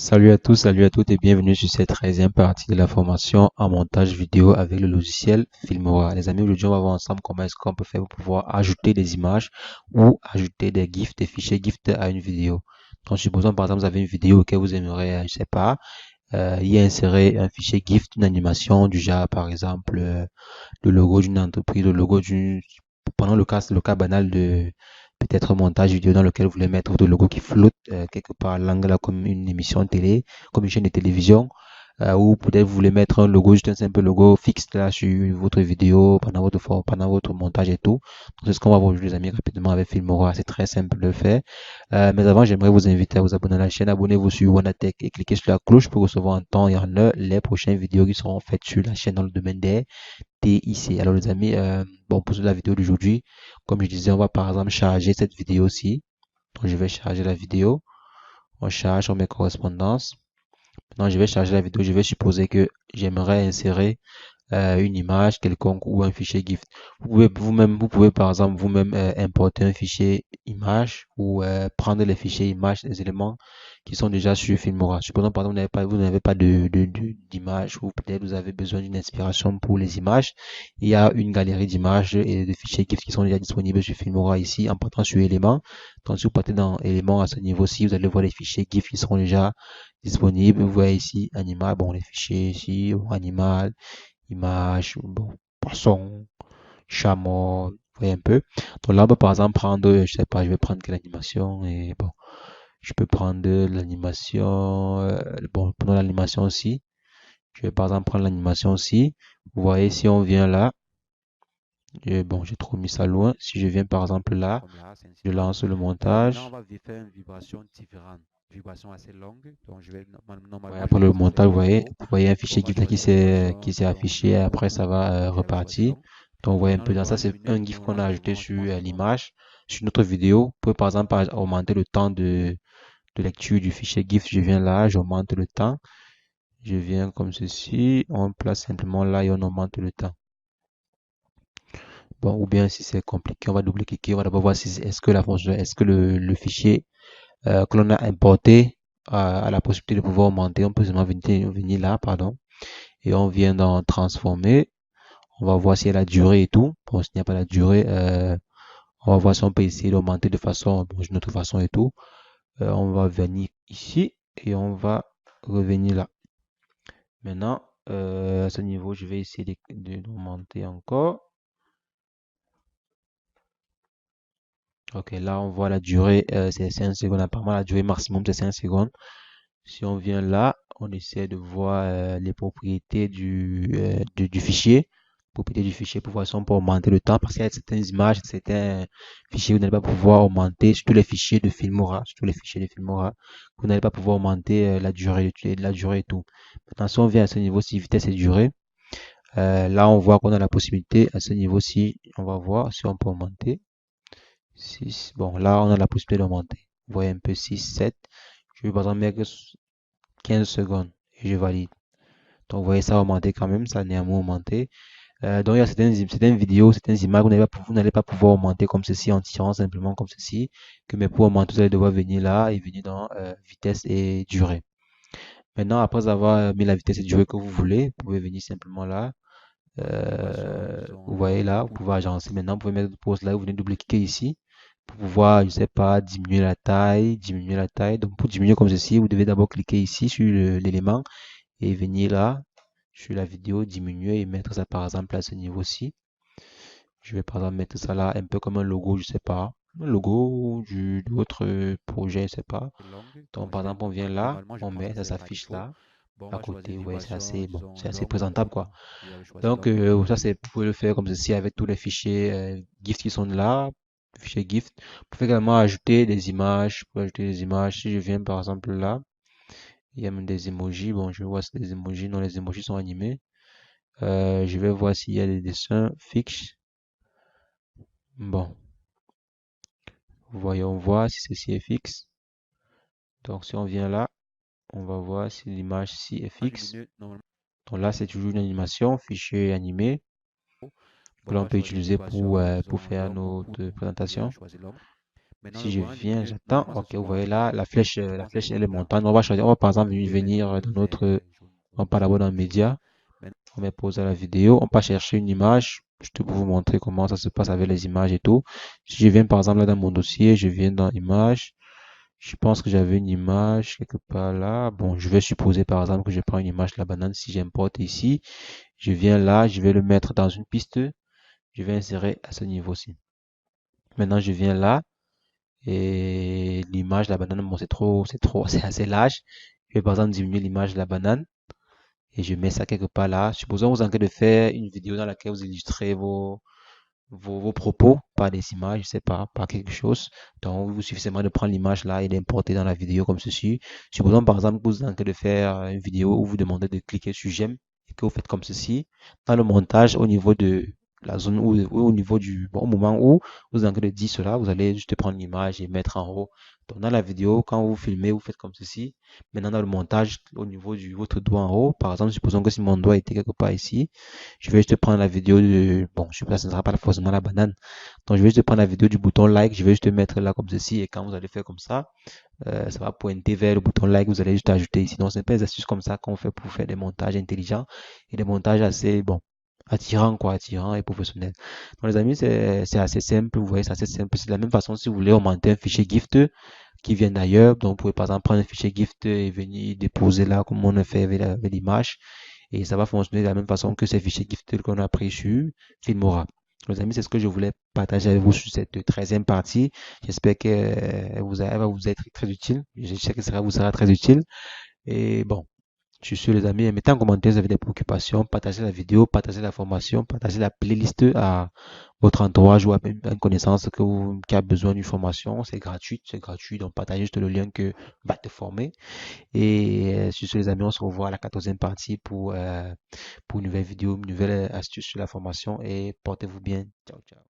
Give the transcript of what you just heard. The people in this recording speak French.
Salut à tous, salut à toutes et bienvenue sur cette 13e partie de la formation en montage vidéo avec le logiciel Filmora. Les amis, aujourd'hui on va voir ensemble comment est-ce qu'on peut faire pour pouvoir ajouter des images ou ajouter des GIFs, des fichiers GIFs à une vidéo. Donc supposons par exemple vous avez une vidéo que vous aimeriez, je sais pas, y insérer un fichier GIF d'une animation du genre par exemple le logo d'une entreprise, le logo d'une... Pendant le cas banal de peut-être un montage vidéo dans lequel vous voulez mettre votre logo qui flotte quelque part à l'angle là, comme une émission de télé, comme une chaîne de télévision, ou peut-être vous voulez mettre un logo, juste un simple logo fixe là sur votre vidéo pendant votre montage et tout. Donc c'est ce qu'on va voir aujourd'hui les amis rapidement avec Filmora, c'est très simple de faire. Mais avant, j'aimerais vous inviter à vous abonner à la chaîne, abonnez-vous sur Wanatech et cliquez sur la cloche pour recevoir en temps et en heure les prochaines vidéos qui seront faites sur la chaîne dans le domaine des TIC. Alors les amis, bon pour la vidéo d'aujourd'hui, comme je disais, on va par exemple charger cette vidéo-ci. Donc je vais charger la vidéo. On charge, on met correspondance. Maintenant je vais charger la vidéo. Je vais supposer que j'aimerais insérer une image quelconque ou un fichier GIF. Vous pouvez par exemple vous-même importer un fichier image ou prendre les fichiers images, les éléments qui sont déjà sur Filmora. Supposons par exemple vous n'avez pas d'image ou peut-être vous avez besoin d'une inspiration pour les images. Il y a une galerie d'images et de fichiers GIF qui sont déjà disponibles sur Filmora ici en partant sur éléments. Donc si vous partez dans éléments à ce niveau-ci, vous allez voir les fichiers GIF qui seront déjà disponibles. Vous voyez ici animal, bon les fichiers ici, bon, animal image, bon, poisson, chameau, vous voyez un peu. Donc là, on peut par exemple prendre, je sais pas, je vais prendre quelle animation et bon, je peux prendre l'animation, bon, prenons l'animation aussi. Je vais par exemple prendre l'animation aussi. Vous voyez, si on vient là, bon, j'ai trop mis ça loin. Si je viens par exemple là, Comme là, c'est ainsi je de suite. lance le Maintenant, on montage. va faire une vibration différente, une vibration assez longue. Donc, Ouais, normalement, je après vais le utiliser montage, les pixels. vous voyez un Donc, on fichier va GIF là choisir une qui vibration s'est affiché et après ça va donc j'ai la repartir. vibration. Donc, vous voyez un Maintenant, peu le dans temps ça, en c'est minutes, un GIF qu'on a normalement, ajouté sur je vois. l'image, sur notre vidéo. Vous pouvez par exemple augmenter le temps de lecture du fichier GIF. Je viens là, j'augmente le temps. Je viens comme ceci, on place simplement là et on augmente le temps. Bon, ou bien si c'est compliqué, on va double-cliquer, on va d'abord voir si est-ce que la fonction, est-ce que le fichier que l'on a importé a la possibilité de pouvoir augmenter. On peut seulement venir là, pardon, et on vient dans transformer. On va voir si elle a durée et tout. Bon, s'il n'y a pas la durée, on va voir si on peut essayer d'augmenter de façon, bon, d'une autre façon et tout. On va venir ici et on va revenir là. Maintenant, à ce niveau, je vais essayer d'augmenter encore. Ok, là, on voit la durée, c'est 5 secondes. Apparemment, la durée maximum, c'est 5 secondes. Si on vient là, on essaie de voir les propriétés du fichier. Propriétés du fichier pour voir si on peut augmenter le temps parce qu'il y a certaines images, certains fichiers, vous n'allez pas pouvoir augmenter, surtout les fichiers de Filmora, surtout les fichiers de Filmora, vous n'allez pas pouvoir augmenter la durée et tout. Maintenant, si on vient à ce niveau-ci, vitesse et durée, là, on voit qu'on a la possibilité à ce niveau-ci, on va voir si on peut augmenter. 6. Bon, là, on a la possibilité d'augmenter. Vous voyez un peu 6, 7. Je vais par exemple mettre 15 secondes et je valide. Donc, vous voyez, ça a augmenté quand même, ça a néanmoins augmenté. Donc, il y a certaines vidéos, certaines images, vous n'allez pas pouvoir augmenter comme ceci en tirant simplement comme ceci. Mais pour augmenter, vous allez devoir venir là et venir dans vitesse et durée. Maintenant, après avoir mis la vitesse et durée que vous voulez, vous pouvez venir simplement là. Donc, les vibrations, Vous voyez là, vous pour pouvez agencer. Maintenant, vous pouvez mettre pause là, vous venez double-cliquer ici pour pouvoir, je sais pas, diminuer la taille, diminuer la taille. Donc, pour diminuer comme ceci, vous devez d'abord cliquer ici sur l'élément et venir là, sur la vidéo, diminuer et mettre ça par exemple à ce niveau-ci. Je vais par exemple mettre ça là, un peu comme un logo, je sais pas. Un logo de votre projet, je sais pas. c'est longue. Donc, par exemple, on vient là, Normalement, je on pense met, que ça c'est par s'affiche défaut. là, Bon, on à va choisir côté. Ouais, vibration, c'est disons, assez longue. présentable, quoi. J'avais choisi Donc, longue. ça, vous pouvez le faire comme ceci avec tous les fichiers GIF qui sont là, fichiers GIF. Vous pouvez également ajouter des images. Vous pouvez ajouter des images. Si je viens par exemple là, il y a même des emojis. Bon, je vois si des emojis. Non, les emojis sont animés. Je vais voir s'il y a des dessins fixes. Bon, voyons voir si ceci est fixe. Donc, si on vient là, on va voir si l'image ci est Une fixe. minute, normalement. Donc là, c'est toujours une animation, fichier animé, que Bon, on l'on va peut choisir une utiliser vibration, pour disons, faire longue. notre Je vais présentation. choisir longue. Maintenant, Si le je voyant viens, décrire, j'attends. normalement, c'est Ok, vous souvent, voyez là, je la pense, un flèche, elle jaune est blanc. montagne. On va choisir, on va par exemple Au lieu d'être venir dans notre, jaune, on rose part ou d'abord dans quelque chose. Média. Maintenant, On met pause à la vidéo. On part chercher une image. Je te peux vous montrer comment ça se passe avec les images et tout. Si je viens par exemple là dans mon dossier, je viens dans images. Je pense que j'avais une image quelque part là. Bon, je vais supposer par exemple que je prends une image de la banane. Si j'importe ici, je viens là, je vais le mettre dans une piste. Je vais insérer à ce niveau-ci. Maintenant, je viens là et l'image de la banane, bon, c'est assez large. Je vais par exemple diminuer l'image de la banane et je mets ça quelque part là. Supposons que vous êtes en train de faire une vidéo dans laquelle vous illustrez vos propos par des images, je sais pas, par quelque chose. Donc, il vous suffit seulement de prendre l'image là et d'importer dans la vidéo comme ceci. Supposons par exemple que vous êtes en train de faire une vidéo où vous demandez de cliquer sur j'aime et que vous faites comme ceci. Dans le montage, au niveau de la zone ou au niveau du bon, au moment où vous êtes en train de dire cela, vous allez juste prendre l'image et mettre en haut. Donc, dans la vidéo, quand vous filmez, vous faites comme ceci. Maintenant, dans le montage, au niveau du votre doigt en haut, par exemple, supposons que si mon doigt était quelque part ici, je vais juste prendre la vidéo de, bon, je sais pas, ce ne sera pas forcément la banane. Donc, je vais juste prendre la vidéo du bouton like, je vais juste mettre là comme ceci, et quand vous allez faire comme ça va pointer vers le bouton like, vous allez juste ajouter ici. Donc, c'est pas des astuces comme ça qu'on fait pour faire des montages intelligents et des montages assez, bon, attirants, quoi, attirants et professionnels. Donc, les amis, c'est assez simple, vous voyez, c'est assez simple. C'est de la même façon si vous voulez augmenter un fichier GIFT qui vient d'ailleurs. Donc, vous pouvez par exemple prendre un fichier GIFT et venir déposer là, comme on a fait avec l'image. Et ça va fonctionner de la même façon que ces fichiers GIFT qu'on a pris sur Filmora. Les amis, c'est ce que je voulais partager avec vous sur cette 13e partie. J'espère que elle va vous être très utile. Je sais que ça vous sera très utile. Et bon, je suis les amis. Mettez en commentaire si vous avez des préoccupations. Partagez la vidéo, partagez la formation, partagez la playlist à votre entourage ou à une connaissance qui a besoin d'une formation. C'est gratuit, c'est gratuit. Donc, partagez juste le lien que va te former. Et sur ce, les amis, on se revoit à la 14e partie pour une nouvelle vidéo, une nouvelle astuce sur la formation et portez-vous bien. Ciao, ciao.